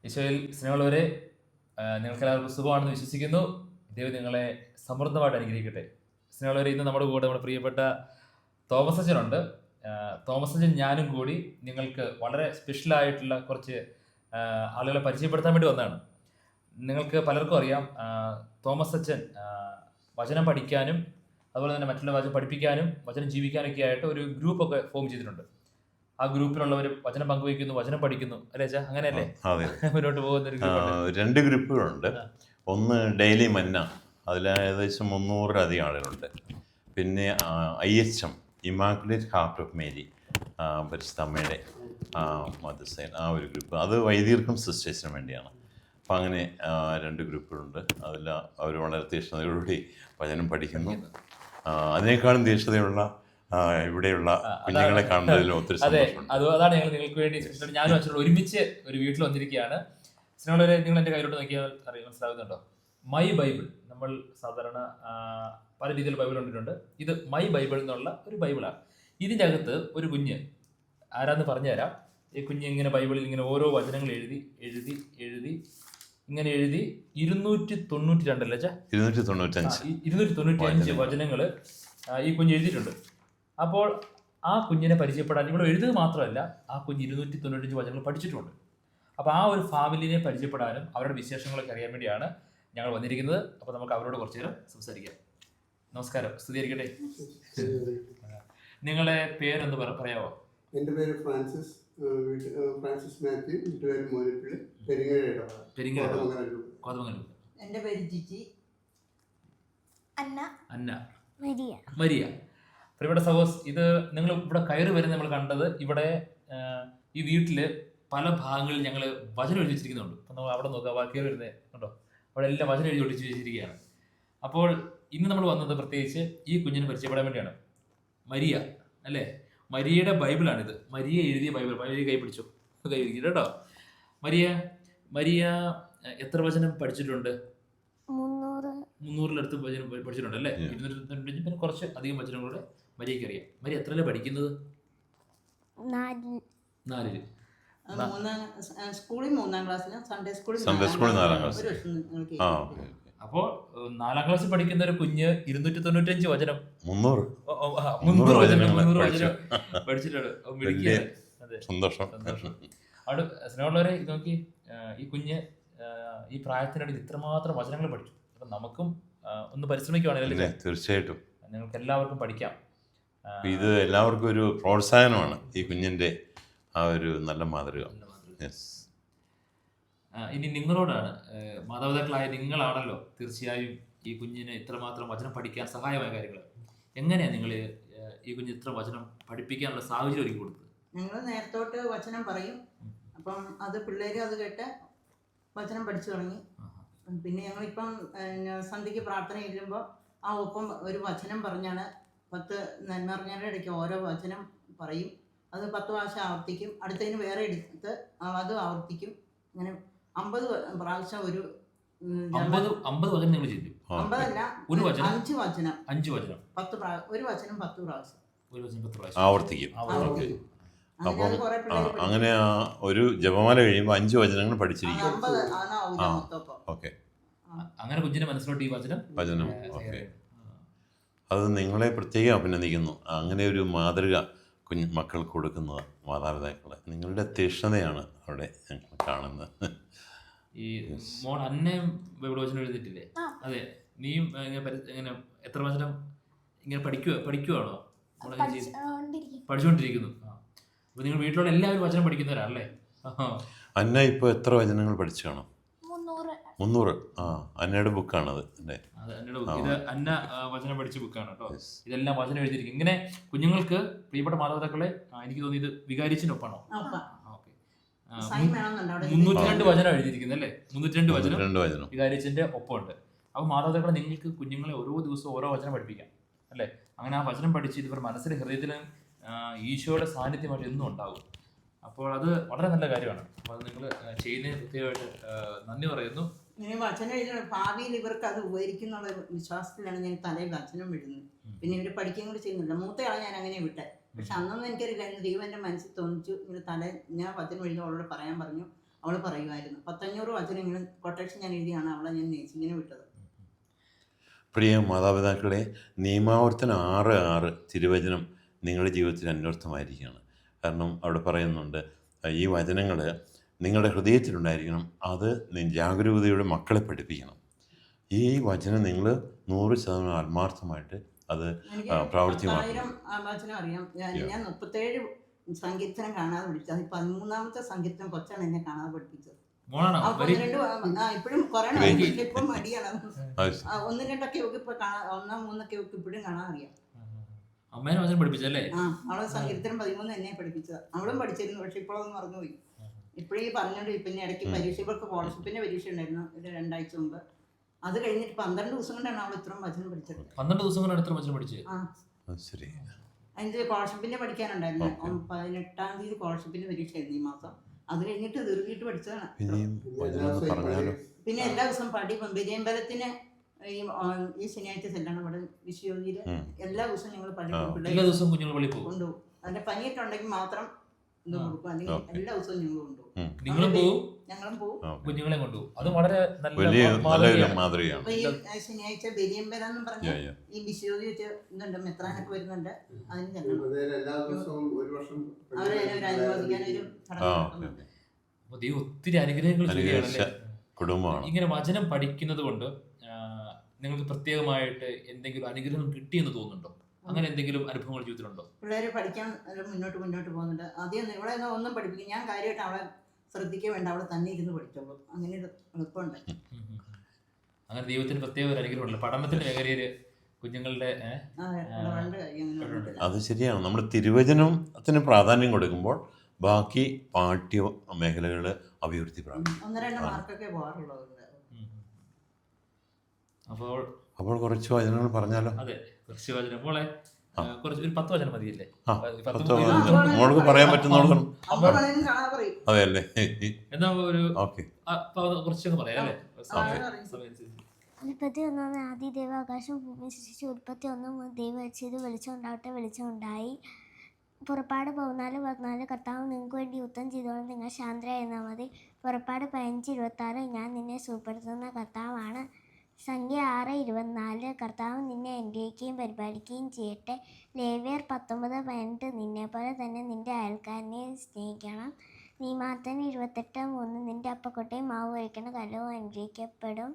ഈശോയിൽ സ്നേഹമുള്ളവരെ, നിങ്ങൾക്കെല്ലാവർക്കും സുഖമാണെന്ന് വിശ്വസിക്കുന്നു. ദൈവം നിങ്ങളെ സമൃദ്ധമായിട്ട് അനുഗ്രഹിക്കട്ടെ. സ്നേഹമുള്ളവരെ, ഇന്ന് നമ്മുടെ കൂടെ നമ്മുടെ പ്രിയപ്പെട്ട തോമസ് അച്ഛനുണ്ട്. തോമസ് അച്ഛൻ ഞാനും കൂടി നിങ്ങൾക്ക് വളരെ സ്പെഷ്യലായിട്ടുള്ള കുറച്ച് ആളുകളെ പരിചയപ്പെടുത്താൻ വേണ്ടി വന്നതാണ്. നിങ്ങൾക്ക് പലർക്കും അറിയാം, തോമസ് അച്ഛൻ വചനം പഠിക്കാനും അതുപോലെ തന്നെ മറ്റുള്ള വചനം പഠിപ്പിക്കാനും വചനം ജീവിക്കാനൊക്കെ ആയിട്ട് ഒരു ഗ്രൂപ്പൊക്കെ ഫോം ചെയ്തിട്ടുണ്ട്. ആ ഗ്രൂപ്പിലുള്ളവർ വചനം പങ്കുവയ്ക്കുന്നു, വചനം പഠിക്കുന്നു, അല്ലേ അച്ഛാ? അങ്ങനെയല്ലേ മുന്നോട്ട് പോകുന്ന ഒരു ഗ്രൂപ്പ്? 2 ഗ്രൂപ്പുകളുണ്ട്. ഒന്ന് ഡെയിലി മന്ന, അതിൽ ഏകദേശം 300-ലധികം ആളുകളുണ്ട്. പിന്നെ IHM, immaculate heart of Mary, പരിശുദ്ധ അമ്മയുടെ മതസേന, ആ ഒരു ഗ്രൂപ്പ്. അത് വൈദികർക്കും സിസ്റ്റേഴ്സിനും വേണ്ടിയാണ്. അപ്പം അങ്ങനെ 2 ഗ്രൂപ്പുകളുണ്ട്. അതിൽ അവർ വളരെ തീക്ഷ്ണതയോടുകൂടി വചനം പഠിക്കുന്നു. അതിനേക്കാളും തീക്ഷ്ണതയുള്ള ഇവിടെയുള്ള കുഞ്ഞുങ്ങളെ കാണുന്നതിൽ ഒത്തിരി സന്തോഷമുണ്ട്. അതാണ് ഞങ്ങൾ നിങ്ങൾക്ക് വേണ്ടി, ഞാനും അച്ഛനോട് ഒരുമിച്ച് ഒരു വീട്ടിൽ വന്നിരിക്കുകയാണ്. സ്നേഹമുള്ളവരെ, നിങ്ങൾ എൻ്റെ കയ്യിലോട്ട് നോക്കിയാൽ അറിയാൻ മനസ്സിലാകുന്നുണ്ടോ? My Bible. നമ്മൾ സാധാരണ പല രീതിയിൽ ബൈബിൾ കണ്ടിട്ടുണ്ട്. ഇത് മൈ ബൈബിൾ എന്നുള്ള ഒരു ബൈബിളാണ്. ഇതിൻ്റെ അകത്ത് ഒരു കുഞ്ഞ്, ആരാന്ന് പറഞ്ഞുതരാം. ഈ കുഞ്ഞ് ഇങ്ങനെ ബൈബിളിൽ ഇങ്ങനെ ഓരോ വചനങ്ങൾ എഴുതി 292 അല്ലേ? 295 വചനങ്ങൾ ഈ കുഞ്ഞ് എഴുതിയിട്ടുണ്ട്. അപ്പോൾ ആ കുഞ്ഞിനെ പരിചയപ്പെടാൻ ഇവിടെ എഴുതുക മാത്രമല്ല, ആ കുഞ്ഞ് 295 വചനങ്ങൾ പഠിച്ചിട്ടുണ്ട്. അപ്പോൾ ആ ഒരു ഫാമിലിനെ പരിചയപ്പെടാനും അവരുടെ വിശേഷങ്ങളൊക്കെ അറിയാൻ വേണ്ടിയാണ് ഞങ്ങൾ വന്നിരിക്കുന്നത്. അപ്പോൾ നമുക്ക് അവരോട് കുറച്ച് നേരം സംസാരിക്കാം. നമസ്കാരം, സ്തുതിയായിരിക്കട്ടെ. നിങ്ങളുടെ പേരെന്ന് പറയാമോ? എൻ്റെ പേര് ഫ്രാൻസിസ് മാത്യു, വീട്ടുപേര് മോനിപ്പിള്ളി, കോതമംഗലൂർ. എൻ്റെ പേര് ജിജി. അന്ന, മരിയ. പ്രിയപ്പെട്ട സഹോസ്, ഇത് നിങ്ങൾ ഇവിടെ കയറി വരുന്ന നമ്മൾ കണ്ടത്, ഇവിടെ ഈ വീട്ടില് പല ഭാഗങ്ങളിൽ ഞങ്ങൾ വചനം എഴുതി വെച്ചിരിക്കുന്നുണ്ട്. അപ്പം നമ്മൾ അവിടെ നോക്കുക, കയറി വരുന്നത് കണ്ടോ, അവിടെ എല്ലാം വചനം എഴുതി ഒളിച്ച് വെച്ചിരിക്കുകയാണ്. അപ്പോൾ ഇന്ന് നമ്മൾ വന്നത് പ്രത്യേകിച്ച് ഈ കുഞ്ഞിനെ പരിചയപ്പെടാൻ വേണ്ടിയാണ്. മരിയ അല്ലേ? മരിയയുടെ ബൈബിളാണിത്. മരിയ എഴുതിയ ബൈബിൾ. മരിയ കൈ പിടിച്ചു, കൈ പിടിക്കും കേട്ടോ. മരിയ എത്ര വചനം പഠിച്ചിട്ടുണ്ട്? 300-ലടുത്ത് വചനം പഠിച്ചിട്ടുണ്ട് അല്ലേ? 295, പിന്നെ കുറച്ച് അധികം വചനങ്ങളുടെ മരിയയ്ക്ക് അറിയാം. മരിയ എത്രയല്ലേ പഠിക്കുന്നത്? 4-ല്. സ്കൂളിൽ 3-ാം ക്ലാസ്സിലും സൺഡേ സ്കൂളിൽ 4-ാം ക്ലാസ്. അപ്പോൾ 4-ാം ക്ലാസ്സിൽ പഠിക്കുന്ന ഒരു കുഞ്ഞ് 295 വചനം, 300 വചനം പഠിച്ചിട്ടുണ്ട്. സന്തോഷം. അവിടെ സ്നേഹമുള്ളവരെ നോക്കി, ഈ കുഞ്ഞ് ഈ പ്രായത്തിനിടയിൽ ഇത്രമാത്രം വചനങ്ങൾ പഠിച്ചു. അപ്പം നമുക്കും ഒന്ന് പരിശ്രമിക്കുവാണല്ലേ? തീർച്ചയായിട്ടും നിങ്ങൾക്ക് എല്ലാവർക്കും പഠിക്കാം. ഇത് എല്ലാവർക്കും ഒരു പ്രോത്സാഹനമാണ്, ഈ കുഞ്ഞിൻ്റെ ആ ഒരു നല്ല മാതൃക. ഇനി നിങ്ങളോടാണ്, മാതാപിതാക്കളായ നിങ്ങളാണല്ലോ തീർച്ചയായും ഈ കുഞ്ഞിന് ഇത്രമാത്രം വചനം പഠിക്കാൻ സഹായമായ കാര്യങ്ങൾ. എങ്ങനെയാണ് നിങ്ങൾ ഈ കുഞ്ഞ് ഇത്ര വചനം പഠിപ്പിക്കാനുള്ള സാഹചര്യം ഒരുക്കി കൊടുത്തത്? ഞങ്ങൾ നേരത്തോട്ട് വചനം പറയും. അപ്പം അത് പിള്ളേർ അത് കേട്ട് വചനം പഠിച്ചു തുടങ്ങി. പിന്നെ ഞങ്ങളിപ്പം സന്ധ്യയ്ക്ക് പ്രാർത്ഥന ചെല്ലുമ്പോൾ ആ ഒപ്പം ഒരു വചനം പറഞ്ഞാണ് 10 നന്മ അറിഞ്ഞവരുടെ ഇടയ്ക്ക് ഓരോ വചനം പറയും. അത് 10 പ്രാവശ്യം ആവർത്തിക്കും. അടുത്തതിന് വേറെ എടുത്ത് അത് ആവർത്തിക്കും. അങ്ങനെ 50 പ്രാവശ്യം ഒരു 50 വചനം നിങ്ങൾ ചെയ്തു? 50 അല്ല, ഒരു വചനം 5 വചനം. 5 വചനം, ഒരു വചനം 10 പ്രാവശ്യം ആവർത്തിക്കും. അപ്പം അങ്ങനെ ഒരു ജപമാല കഴിയുമ്പോൾ 5 വചനങ്ങൾ പഠിച്ചിരിക്കും. ഓക്കെ, അങ്ങനെ കുഞ്ഞിനെ മനസ്സിലോട്ട് ഈ വചനം. ഓക്കെ, അത് നിങ്ങളെ പ്രത്യേകം അഭിനന്ദിക്കുന്നു. അങ്ങനെ ഒരു മാതൃക മക്കൾക്ക് കൊടുക്കുന്നത് മാതാപിതാക്കളെ. നിങ്ങളുടെ തീക്ഷ്ണതയാണ് അവിടെ ഞങ്ങൾ കാണുന്നത്. ഈ മോൾ അന്നയും ബൈബിൾ വചനം എഴുതിയിട്ടില്ലേ? അതെ. നീയും എങ്ങനെ എത്ര വചനം ഇങ്ങനെ പഠിക്കുവാണോ? പഠിച്ചുകൊണ്ടിരിക്കുന്നു. അപ്പൊ നിങ്ങൾ വീട്ടിലുള്ള എല്ലാവരും വചനം പഠിക്കുന്നവരാണല്ലേ? അന്ന ഇപ്പോൾ എത്ര വചനങ്ങൾ പഠിച്ചു കാണും? 300. അന്നയുടെ ബുക്കാണത് അല്ലേ? ഇത് അന്ന വചനം പഠിച്ച ബുക്കാണ് കേട്ടോ. ഇതെല്ലാം വചനം എഴുതിയിരിക്കും. ഇങ്ങനെ കുഞ്ഞുങ്ങൾക്ക്, പ്രിയപ്പെട്ട മാതാപിതാക്കളെ, എനിക്ക് തോന്നി ഇത് വികാരിച്ചിനൊപ്പാണോ? 302 വചനം എഴുതിയിരിക്കുന്നത് അല്ലേ? 302 വചനം വികാരിച്ചിന്റെ ഒപ്പമുണ്ട്. അപ്പോൾ മാതാപിതാക്കളെ, നിങ്ങൾക്ക് കുഞ്ഞുങ്ങളെ ഓരോ ദിവസവും ഓരോ വചനം പഠിപ്പിക്കാം അല്ലേ? അങ്ങനെ ആ വചനം പഠിച്ച് ഇവർ മനസ്സിലും ഹൃദയത്തിലും ഈശോയുടെ സാന്നിധ്യമായിട്ട് എന്നും ഉണ്ടാകും. അപ്പോൾ അത് വളരെ നല്ല കാര്യമാണ്. അപ്പോൾ അത് നിങ്ങൾ ചെയ്യുന്നതിന് പ്രത്യേകമായിട്ട് നന്ദി പറയുന്നു. ഇനി വചനം എഴുതണം, ഭാവിയിൽ ഇവർക്ക് അത് ഉപകരിക്കുന്നുള്ള വിശ്വാസത്തിലാണ് ഞാൻ തലയിൽ വചനം വിടുന്നത്. പിന്നെ ഇവർ പഠിക്കുകയും കൂടി ചെയ്യുന്നില്ല. മൂത്തയാളെ ഞാൻ അങ്ങനെ വിട്ടെ. പക്ഷെ അന്നൊന്നും എനിക്കറിയില്ല. ദൈവം എൻ്റെ മനസ്സിൽ തോന്നിച്ചു, ഇങ്ങനെ ഞാൻ വചനം എഴുതി അവളോട് പറയാൻ പറഞ്ഞു. അവൾ പറയുമായിരുന്നു. 500 വചനെങ്കിലും കൊട്ടേഷൻ ഞാൻ എഴുതിയാണ് അവളെ ഞാൻ നേഴ്സിങ്ങിന് വിട്ടത്. പ്രിയ മാതാപിതാക്കളെ, നിയമാവർത്തനം 6:6 തിരുവചനം നിങ്ങളുടെ ജീവിതത്തിൽ അന്വർത്ഥമായിരിക്കുകയാണ്. കാരണം അവിടെ പറയുന്നുണ്ട്, ഈ വചനങ്ങൾ നിങ്ങളുടെ ഹൃദയത്തിലുണ്ടായിരിക്കണം, അത് ജാഗരൂകതയോടെ മക്കളെ പഠിപ്പിക്കണം. ഈ വചനം നിങ്ങൾ 100% ആത്മാർത്ഥമായിട്ട് അത് എനിക്ക് പ്രാവർത്തികമാക്കണം. 10,000 വചനം അറിയാം. ഞാൻ 37 സങ്കീർത്തനം കാണാതെ പഠിച്ചത്. അത് 13ാമത്തെ സങ്കീർത്തനം കൊച്ചാണ് എന്നെ കാണാതെ പഠിപ്പിച്ചത്. മോളാണോ? അപ്പൊ വെരി ഇപ്പോഴും കുറെ ഇപ്പം മടിയാണ്. അത് 1, 2 ഇവക്ക് ഇപ്പൊ 1, 3 ഇവക്ക് ഇപ്പോഴും കാണാൻ അറിയാം. അമ്മേനെ വചനം പഠിപ്പിച്ചല്ലേ? അവളെ സങ്കീർത്തനം 13 എന്നെ പഠിപ്പിച്ചത്. അവളും പഠിച്ചിരുന്നു, പക്ഷെ ഇപ്പോഴൊന്നും മറന്നുപോയി. ഇപ്പോഴീ പറഞ്ഞോണ്ട് പിന്നെ ഇടയ്ക്ക് പരീക്ഷ, ഇവർക്ക് സ്കോളർഷിപ്പിന്റെ പരീക്ഷ ഉണ്ടായിരുന്നു ഒരു 2 ആഴ്ച മുമ്പ്. അത് കഴിഞ്ഞിട്ട് 12 ദിവസം കൊണ്ടാണ് അവൾ ഇത്രയും വചനം പഠിച്ചത്. 12 ദിവസം കൊണ്ടാണ് ഇത്ര വചനം പഠിച്ചത്? ശരി. അതിന്റെ സ്കോളർഷിപ്പിന്റെ പഠിക്കാനുണ്ടായിരുന്നു. 18ാം തീയതി സ്കോളർഷിപ്പിന്റെ പരീക്ഷ ആയിരുന്നു ഈ മാസം. അത് കഴിഞ്ഞിട്ട് ദീർഘിട്ട് പഠിച്ചതാണ്. പിന്നെ എല്ലാ ദിവസവും ബലിയമ്പലത്തിന് ഈ ശനിയാഴ്ച ചെല്ലണം. ഇവിടെ വിശ്വജിയില് എല്ലാ ദിവസവും ഞങ്ങൾ പഠിക്കും. എല്ലാ ദിവസവും കുഞ്ഞുങ്ങൾ പള്ളി പോകും. കൊണ്ടുപോകും. അതിന്റെ പനിയൊക്കെ ഉണ്ടെങ്കിൽ മാത്രം ഇത് കൊടുക്കും. അല്ലെങ്കിൽ എല്ലാ ദിവസവും ഞങ്ങൾ കൊണ്ടുപോകും. നിങ്ങളും പോകും, ഞങ്ങളും പോകും, കുഞ്ഞുങ്ങളെ കൊണ്ടുപോകും. അത് വളരെ വലിയ മാതൃകയാണ്. മാതൃകയാണ്. അപ്പൊ ഈ ശനിയാഴ്ച ബലിയമ്പലം എന്ന് പറഞ്ഞ ഈ വിശ്വജി വെച്ച് ഇതുണ്ട്, മെത്രാനൊക്കെ വരുന്നുണ്ട്. അതിന് ചെല്ലണം. എല്ലാ ദിവസവും ഒരു വർഷം അവരെ അനുവദിക്കാനൊരു ചടങ്ങ്. അപ്പൊ ദൈവം ഒത്തിരി അനുഗ്രഹങ്ങൾ ചെയ്യുകയാണല്ലേ. കുടുംബമാണ്. ഇങ്ങനെ വചനം പഠിക്കുന്നത് കൊണ്ട് നിങ്ങൾക്ക് പ്രത്യേകമായിട്ട് എന്തെങ്കിലും അനുഗ്രഹം കിട്ടിയെന്ന് തോന്നുന്നുണ്ടോ? അങ്ങനെ എന്തെങ്കിലും അനുഭവങ്ങൾ ജീവിതത്തിലുണ്ടോ? പിള്ളേര് പഠിക്കാൻ മുന്നോട്ട് പോകുന്നുണ്ട്. ആദ്യം ഇവിടെ ഒന്നും പഠിപ്പിക്കും, ഞാൻ കാര്യമായിട്ട് അവളെ ശ്രദ്ധിക്കുക വേണ്ട, അവളെ തന്നെ ഇരുന്ന് പഠിച്ചോളൂ. അങ്ങനെ ഒരു എളുപ്പമുണ്ട്. അങ്ങനെ ദൈവത്തിന് പ്രത്യേക ഒരു അനുഗ്രഹമുണ്ട് പഠനത്തിന്റെ മേഖലയില് കുഞ്ഞുങ്ങളുടെ. അത് ശരിയാണ്. നമ്മൾ തിരുവചനത്തിന് പ്രാധാന്യം കൊടുക്കുമ്പോൾ ബാക്കി പാഠ്യ മേഖലകൾ അഭിവൃദ്ധി പ്രാപിക്കും. 1-2 മാർക്കൊക്കെ പോകാറുള്ളത്. അപ്പോൾ കുറച്ച് വചനങ്ങൾ പറഞ്ഞാലോ? അതെ, കുറച്ച് വചനം. മോളെ കുറച്ച് ഒരു 10 വചനം മതിയല്ലേ? മോൾക്ക് പറയാൻ പറ്റുന്നോളം. അതെ അല്ലേ? എന്നാ ഒരു ഓക്കെ, കുറച്ചൊക്കെ പറയാം അല്ലേ? ഉൽപ്പത്തി 1 ആദി ദൈവം ആകാശം ഭൂമി സൃഷ്ടിച്ചു. ഉൽപ്പത്തി 1 ദൈവം ചെയ്ത് വെളിച്ചം ഉണ്ടാവട്ടെ, വെളിച്ചം ഉണ്ടായി. പുറപ്പാട് 14:14 കർത്താവ് നിങ്ങൾക്ക് വേണ്ടി യുദ്ധം ചെയ്തോളം നിങ്ങൾ ശാന്തരായിരുന്നാൽ മതി. പുറപ്പാട് 15:26 ഞാൻ നിന്നെ സുഖപ്പെടുത്തുന്ന കർത്താവാണ്. സംഖ്യ 6:24 കർത്താവ് നിന്നെ അനുഗ്രഹിക്കുകയും പരിപാലിക്കുകയും ചെയ്യട്ടെ. ലേവ്യർ 19:18 നിന്നെപ്പോലെ തന്നെ നിന്റെ അയൽക്കാരനെ സ്നേഹിക്കണം. നീമാർത്തൻ 28:3 നിന്റെ അപ്പക്കൊട്ടയും മാവ് കഴിക്കണ കലവും അനുഗ്രഹിക്കപ്പെടും.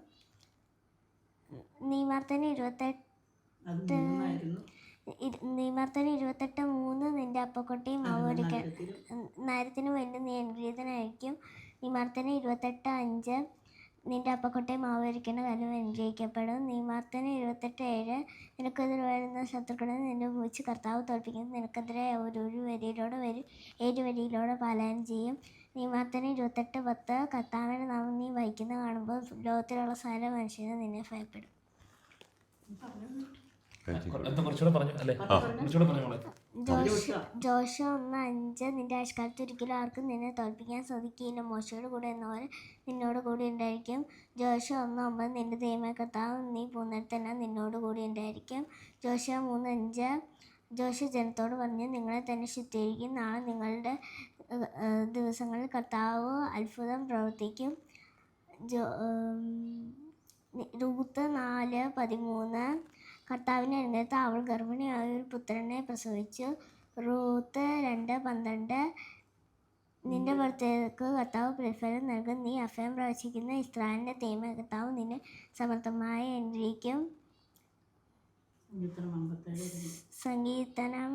നീമാർത്തൻ 28:3 നിന്റെ അപ്പക്കൊട്ടയും മാവ് കഴിക്കാൻ നരത്തിന് വേണ്ടി നീ അനുഗ്രഹീതനായിരിക്കും. നീമാർത്തൻ 28:5 നിന്റെ അപ്പക്കൊട്ടയും മാവ് കഴിക്കുന്ന കലവും അനുഗ്രഹിക്കപ്പെടും. നീമാർത്തൻ 28:7 നിനക്കെതിരെ വരുന്ന ശത്രുക്കളെ നിന്നെ ഉപയോഗിച്ച് കർത്താവ് തോൽപ്പിക്കുന്നു. നിനക്കെതിരെ ഒരു വരിയിലൂടെ വരും, 7 വരിയിലൂടെ പാലായനം ചെയ്യും. നീമാർത്തൻ 28:10 കർത്താവിന്റെ നാമം നീ വഹിക്കുന്ന കാണുമ്പോൾ ലോകത്തിലുള്ള സകല മനുഷ്യരും നിന്നെ ഭയപ്പെടും. ജോഷുവ 1:5 നിന്റെ ആയുഷ്കാലത്ത് ഒരിക്കലും ആർക്കും നിന്നെ തോൽപ്പിക്കാൻ സാധിക്കില്ല. മോശയുടെ കൂടെ എന്നപോലെ നിന്നോട് കൂടി ഉണ്ടായിരിക്കും. ജോഷുവ 1:9 നിന്റെ ദൈവമായ കർത്താവ് നീ പോകുന്നിടത്തെല്ലാം നിന്നോട് കൂടി ഉണ്ടായിരിക്കും. ജോഷുവ 3:5 ജോഷുവ ജനത്തോട് പറഞ്ഞ് നിങ്ങളെ തന്നെ ശുദ്ധീകരിക്കും. നാളെ നിങ്ങളുടെ ദിവസങ്ങളിൽ കർത്താവ് അത്ഭുതം പ്രവർത്തിക്കും. റൂത്ത് 4:13 കർത്താവിൻ്റെ അനുഗ്രഹത്തെ അവൾ ഗർഭിണിയായ ഒരു പുത്രനെ പ്രസവിച്ചു. റൂത്ത് 2:12 നിന്റെ ഭർത്തൃക്ക് കർത്താവ് പ്രതിഫലം നൽകും. നീ അഭയം പ്രവചിക്കുന്ന ഇസ്രായേലിന്റെ ദൈവമായ കർത്താവ് നിന്നെ സമർത്ഥമായി അനുഗ്രഹിക്കും. സങ്കീർത്തനം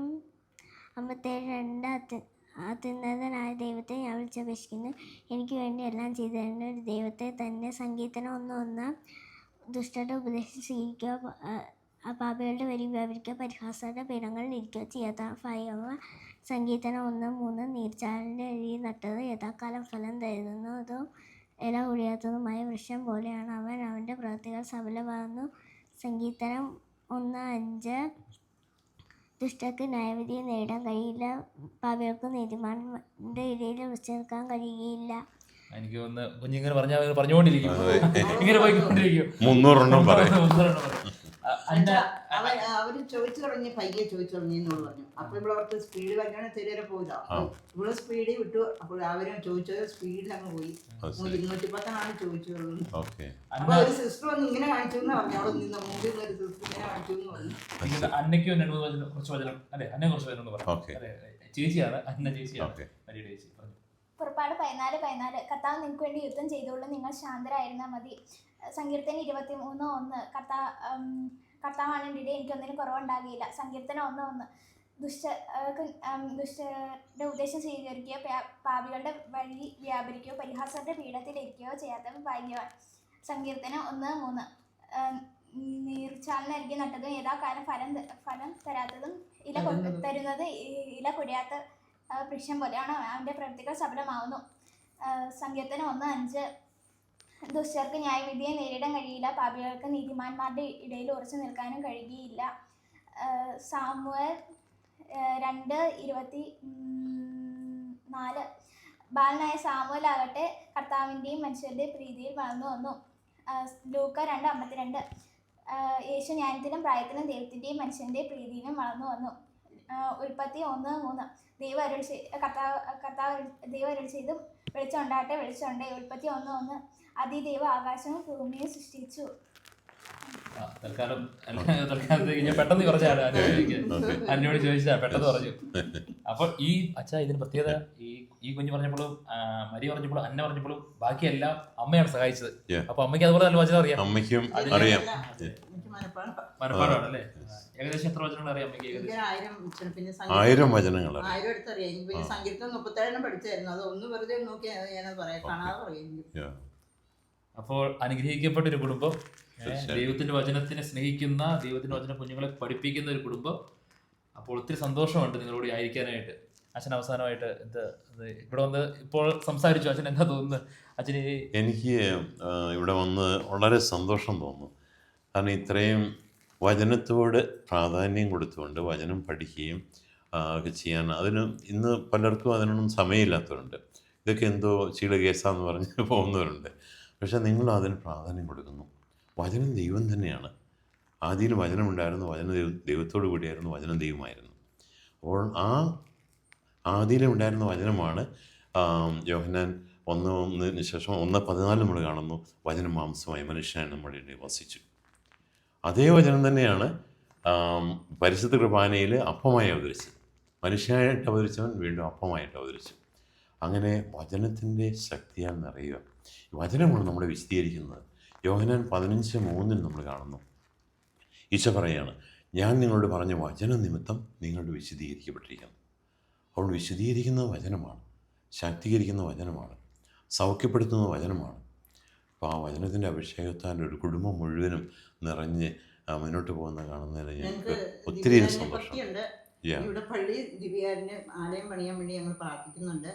57:2 അത്യുന്നതനായ ദൈവത്തെ ഞാൻ വിളിച്ചപേക്ഷിക്കുന്നു. എനിക്ക് വേണ്ടി എല്ലാം ചെയ്തു തരുന്ന ഒരു ദൈവത്തെ തന്നെ. സങ്കീർത്തനം 1:1 ദുഷ്ടരുടെ ഉപദേശം സ്വീകരിക്കുക, പാപികളുടെ വരി വ്യാപരിക്കുക, പരിഹാസരുടെ പീഠങ്ങളിൽ ഇരിക്കുക ചെയ്യാത്ത ഭയവ. സങ്കീർത്തനം 1:3 നീർച്ചാലിൻ്റെ അരിയിൽ നട്ടത് യഥാകാലം ഫലം തരുന്നതും ഇല ഒഴിയാത്തതുമായ വൃക്ഷം പോലെയാണ് അവൻ. അവൻ്റെ പ്രവൃത്തികൾ സഫലമാകുന്നു. സങ്കീർത്തനം 1:5 ദുഷ്ടർക്ക് ന്യായവിധി നേടാൻ കഴിയില്ല, പാപികൾക്ക് നീതിമാന്റെ ഇടയിൽ ഉറച്ചു നിൽക്കാൻ കഴിയുകയില്ല. എനിക്ക് ഒന്ന് കുഞ്ഞിങ്ങനെ പറഞ്ഞുകൊണ്ടിരിക്കും, ഇങ്ങനെ പോയിക്കൊണ്ടിരിക്കും. 300 എണ്ണം പറയും. അന്ന അവര് ചോദിച്ചു തുടങ്ങി, പയ്യെ ചോദിച്ചു തുടങ്ങി എന്നോട് പറഞ്ഞു. അപ്പൊ ഇവിടെ അവർക്ക് സ്പീഡ് വയ്ക്കണ ചെറിയ പോയില്ല, ഇവിടെ സ്പീഡിൽ വിട്ടു. അപ്പോൾ അവരും ചോദിച്ചത് സ്പീഡിൽ അങ്ങ് പോയി. 210 ചോദിച്ചത്. അപ്പൊ ഒരു സിസ്റ്റർ വന്ന് ഇങ്ങനെ കാണിച്ചു എന്ന് പറഞ്ഞു. അവിടെ നിന്ന് മുമ്പിൽ നിന്ന് ഒരു സിസ്റ്റർ ഇങ്ങനെ കാണിച്ചു എന്ന് പറഞ്ഞു. അന്നയ്ക്ക് കുറച്ച് വചനം അല്ലെ, അന്നെ കുറച്ച് വചനം എന്ന് പറഞ്ഞു. ചേച്ചിയാണ്, അന്ന ചേച്ചിയാണ്, മരിയ ചേച്ചി. പുറപ്പാട് 14:14 കർത്താവ് നിങ്ങൾക്ക് വേണ്ടി യുദ്ധം ചെയ്തോളൂ, നിങ്ങൾ ശാന്തരായിരുന്നാൽ മതി. സങ്കീർത്തനം 23:1 കർത്താവാണ് എൻ്റെ ഇടയിൽ, എനിക്കൊന്നിനും കുറവുണ്ടാകില്ല. സങ്കീർത്തനം 1:1 ദുഷ്ടരുടെ ഉപദേശം സ്വീകരിക്കുകയോ പാപികളുടെ വഴി വ്യാപരിക്കുകയോ പരിഹാസരുടെ പീഠത്തിലിരിക്കുകയോ ചെയ്യാത്തവൻ ഭാഗ്യവാൻ. സങ്കീർത്തനം 1:3 നീർച്ചാലിന് അരികെ നട്ടതും യഥാകാലം ഫലം തരാത്തതും തരുന്നത് ഇല കുഴയാത്ത വൃക്ഷം പോലെയാണ്, അവൻ്റെ പ്രവൃത്തികൾ സഫലമാവുന്നു. സങ്കീർത്തനം 1:5 ദുഷ്ടർക്ക് ന്യായവിധിയെ നേരിടാൻ കഴിയില്ല, പാപികൾക്ക് നീതിമാന്മാരുടെ ഇടയിൽ ഉറച്ചു നിൽക്കാനും കഴിയുകയില്ല. സാമുവേൽ 2:24 ബാലനായ സാമുവേൽ ആകട്ടെ കർത്താവിൻ്റെയും മനുഷ്യരുടെയും പ്രീതിയിൽ വളർന്നു വന്നു. ലൂക്ക 2:52 യേശു ജ്ഞാനത്തിലും പ്രായത്തിലും ദൈവത്തിൻ്റെയും മനുഷ്യൻ്റെയും പ്രീതിയിലും വളർന്നു വന്നു. ഉൽപ്പത്തി 1:3 ദൈവം അരുളി ചെയ്തു വെളിച്ചം ഉണ്ടാകട്ടെ, വെളിച്ചം ഉണ്ട്. ഉൽപ്പത്തി 1:1 അതിദൈവം ആകാശവും ഭൂമിയും സൃഷ്ടിച്ചു. തൽക്കാലത്തേക്ക് ഞാൻ പെട്ടെന്ന് പറഞ്ഞാണ് അന്നോട് ചോദിച്ചാ പെട്ടെന്ന് പറഞ്ഞു. അപ്പോൾ ഈ അച്ഛാ ഇതിന് പ്രത്യേകത ഈ കുഞ്ഞ് പറഞ്ഞപ്പോഴും മരി പറഞ്ഞപ്പോഴും അന്ന പറഞ്ഞപ്പോഴും ബാക്കിയെല്ലാം അമ്മയാണ് സഹായിച്ചത്. അപ്പൊ അമ്മയ്ക്ക് അതുപോലെ നല്ല വചനം അറിയാം. അമ്മയ്ക്കും അറിയാം, മനപ്പാടാണ് അല്ലേ? ഏകദേശം എത്ര വചനങ്ങൾ അറിയാം അമ്മയ്ക്ക്? 1000 വചനങ്ങൾ. 1000 എടുത്തറിയാം. എനിക്ക് സങ്കീർത്തനം 37 പഠിച്ചായിരുന്നു. അത് ഒന്ന് വെറുതെ നോക്കി ഞാനത് പറയാം, കാണാതെ പറയാം. അപ്പോൾ അനുഗ്രഹിക്കപ്പെട്ട ഒരു കുടുംബം, ദൈവത്തിന്റെ വചനത്തിനെ സ്നേഹിക്കുന്ന, ദൈവത്തിന്റെ വചന കുഞ്ഞുങ്ങളെ പഠിപ്പിക്കുന്ന ഒരു കുടുംബം. അപ്പോൾ ഒത്തിരി സന്തോഷമുണ്ട് നിങ്ങളോട് ആയിരിക്കാനായിട്ട്. അച്ഛൻ അവസാനമായിട്ട് ഇവിടെ വന്ന് ഇപ്പോൾ സംസാരിച്ചു. അച്ഛൻ എന്താ തോന്നുന്നത്? അച്ഛന് എനിക്ക് ഇവിടെ വന്ന് വളരെ സന്തോഷം തോന്നുന്നു. കാരണം ഇത്രയും വചനത്തോട് പ്രാധാന്യം കൊടുത്തുകൊണ്ട് വചനം പഠിക്കുകയും ഒക്കെ ചെയ്യാൻ ഇന്ന് പലർക്കും അതിനൊന്നും സമയമില്ലാത്തവരുണ്ട്. ഇതൊക്കെ എന്തോ ചീള കേസാന്ന് പറഞ്ഞ് പോകുന്നവരുണ്ട്. പക്ഷേ നിങ്ങൾ അതിന് പ്രാധാന്യം കൊടുക്കുന്നു. വചനം ദൈവം തന്നെയാണ്. ആദിയിൽ വചനമുണ്ടായിരുന്നു, വചനം ദൈവത്തോടു കൂടിയായിരുന്നു, വചനം ദൈവമായിരുന്നു. അപ്പോൾ ആ ആദിയിലുണ്ടായിരുന്ന വചനമാണ് യോഹന്നാൻ 1:1 ശേഷം 1:14 നമ്മൾ കാണുന്നു, വചനം മാംസമായി മനുഷ്യനായി നമ്മുടെ ഇടയിൽ വസിച്ചു. അതേ വചനം തന്നെയാണ് പരിശുദ്ധ കുർബാനയിൽ അപ്പമായി അവതരിച്ചത്. മനുഷ്യനായിട്ട് അവതരിച്ചവൻ വീണ്ടും അപ്പമായിട്ട് അവതരിച്ചു. അങ്ങനെ വചനത്തിൻ്റെ ശക്തിയാൽ നിറയുക. വചനമാണ് നമ്മളെ വിശദീകരിക്കുന്നത്. യോഹന്നാൻ 15:3 നമ്മൾ കാണുന്നു, ഈശോ പറയുകയാണ്, ഞാൻ നിങ്ങളോട് പറഞ്ഞ വചന നിമിത്തം നിങ്ങളോട് വിശദീകരിക്കപ്പെട്ടിരിക്കുന്നു. അതുകൊണ്ട് വിശദീകരിക്കുന്ന വചനമാണ്, ശാക്തീകരിക്കുന്ന വചനമാണ്, സൗഖ്യപ്പെടുത്തുന്ന വചനമാണ്. അപ്പോൾ ആ വചനത്തിൻ്റെ അഭിഷേകത്താൽ ഒരു കുടുംബം മുഴുവനും നിറഞ്ഞ് മുന്നോട്ട് പോകുന്ന കാണുന്നതിന് ഞങ്ങൾക്ക് ഒത്തിരി സന്തോഷം. ഇവിടെ പള്ളി ദിവ്യാരിന് ആലയം പണിയാൻ വേണ്ടി ഞങ്ങൾ പ്രാർത്ഥിക്കുന്നുണ്ട്.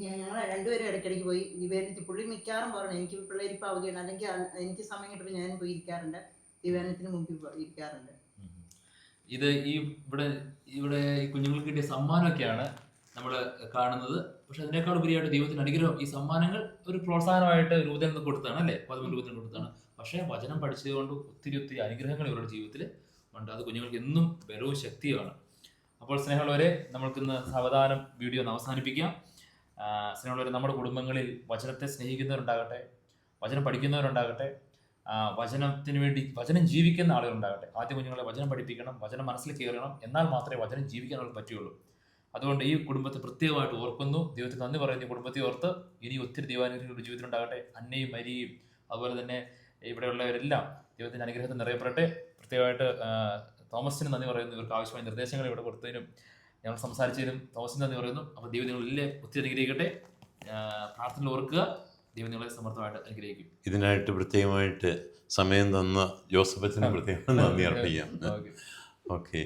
ഞങ്ങൾ രണ്ടുപേരും ഇടയ്ക്കിടയ്ക്ക് പോയി ദിവ്യാനത്തിൽ പുള്ളി മിക്കാറും പറയണം, എനിക്ക് പിള്ളേരിപ്പോൾ അവധിയാണ്, അല്ലെങ്കിൽ എനിക്ക് സമയം കിട്ടുമ്പോൾ ഞാൻ പോയി ഇരിക്കാറുണ്ട്, ദിവ്യാനത്തിന് മുമ്പിൽ ഇരിക്കാറുണ്ട്. ഇത് ഇവിടെ ഈ കുഞ്ഞുങ്ങൾക്ക് കിട്ടിയ സമ്മാനമൊക്കെയാണ് നമ്മൾ കാണുന്നത്. പക്ഷെ അതിനേക്കാൾ ഉപരിയായിട്ട് ദൈവത്തിന് അനുഗ്രഹം, ഈ സമ്മാനങ്ങൾ ഒരു പ്രോത്സാഹനമായിട്ട് രൂപത്തിൽ നിന്ന് കൊടുത്താണ് അല്ലേ, 13 രൂപത്തിൽ കൊടുത്താണ്. പക്ഷേ വചനം പഠിച്ചതുകൊണ്ട് ഒത്തിരി അനുഗ്രഹങ്ങൾ ഇവരുടെ ജീവിതത്തിൽ ഉണ്ട്. അത് കുഞ്ഞുങ്ങൾക്ക് എന്നും ബലവും ശക്തിയുമാണ്. അപ്പോൾ സ്നേഹമുള്ളവരെ, നമ്മൾക്കിന്ന് സാവധാനം വീഡിയോ ഒന്ന് അവസാനിപ്പിക്കാം. സ്നേഹമുള്ളവരെ, നമ്മുടെ കുടുംബങ്ങളിൽ വചനത്തെ സ്നേഹിക്കുന്നവരുണ്ടാകട്ടെ, വചനം പഠിക്കുന്നവരുണ്ടാകട്ടെ, വചനത്തിന് വേണ്ടി വചനം ജീവിക്കുന്ന ആളുകളുണ്ടാകട്ടെ. ആദ്യം കുഞ്ഞുങ്ങളെ വചനം പഠിപ്പിക്കണം, വചനം മനസ്സിൽ കയറണം, എന്നാൽ മാത്രമേ വചനം ജീവിക്കാൻ അവർക്ക് പറ്റുള്ളൂ. അതുകൊണ്ട് ഈ കുടുംബത്തെ പ്രത്യേകമായിട്ട് ഓർക്കുന്നു, ദൈവത്തിന് നന്ദി പറയുന്നു. ഈ കുടുംബത്തെ ഓർത്ത് ഇനി ഒത്തിരി ദൈവാനുഗ്രഹങ്ങളുടെ ജീവിതത്തിലുണ്ടാകട്ടെ. അന്നയും മരിയും അതുപോലെ തന്നെ ഇവിടെയുള്ളവരെല്ലാം ദൈവത്തിൻ്റെ അനുഗ്രഹത്തിൽ നിറയപ്പെടട്ടെ. പ്രത്യേകമായിട്ട് തോമസിന് നന്ദി പറയുന്നു. ഇവർക്ക് ആവശ്യമായ നിർദ്ദേശങ്ങൾ ഇവിടെ കൊടുത്തതിനും ഞങ്ങൾ സംസാരിച്ചതിനും തോമസിന് നന്ദി പറയുന്നു. അപ്പോൾ ദൈവം നിങ്ങളെല്ലാം ഒത്തിരി അനുഗ്രഹിക്കട്ടെ. പ്രാർത്ഥന ഓർക്കുക, ദൈവം നിങ്ങളെ സമർത്ഥമായിട്ട് അനുഗ്രഹിക്കും. ഇതിനായിട്ട് പ്രത്യേകമായിട്ട് സമയം തന്ന ജോസഫച്ചന് പ്രത്യേകം നന്ദി അർപ്പിക്കാം. ഓക്കെ.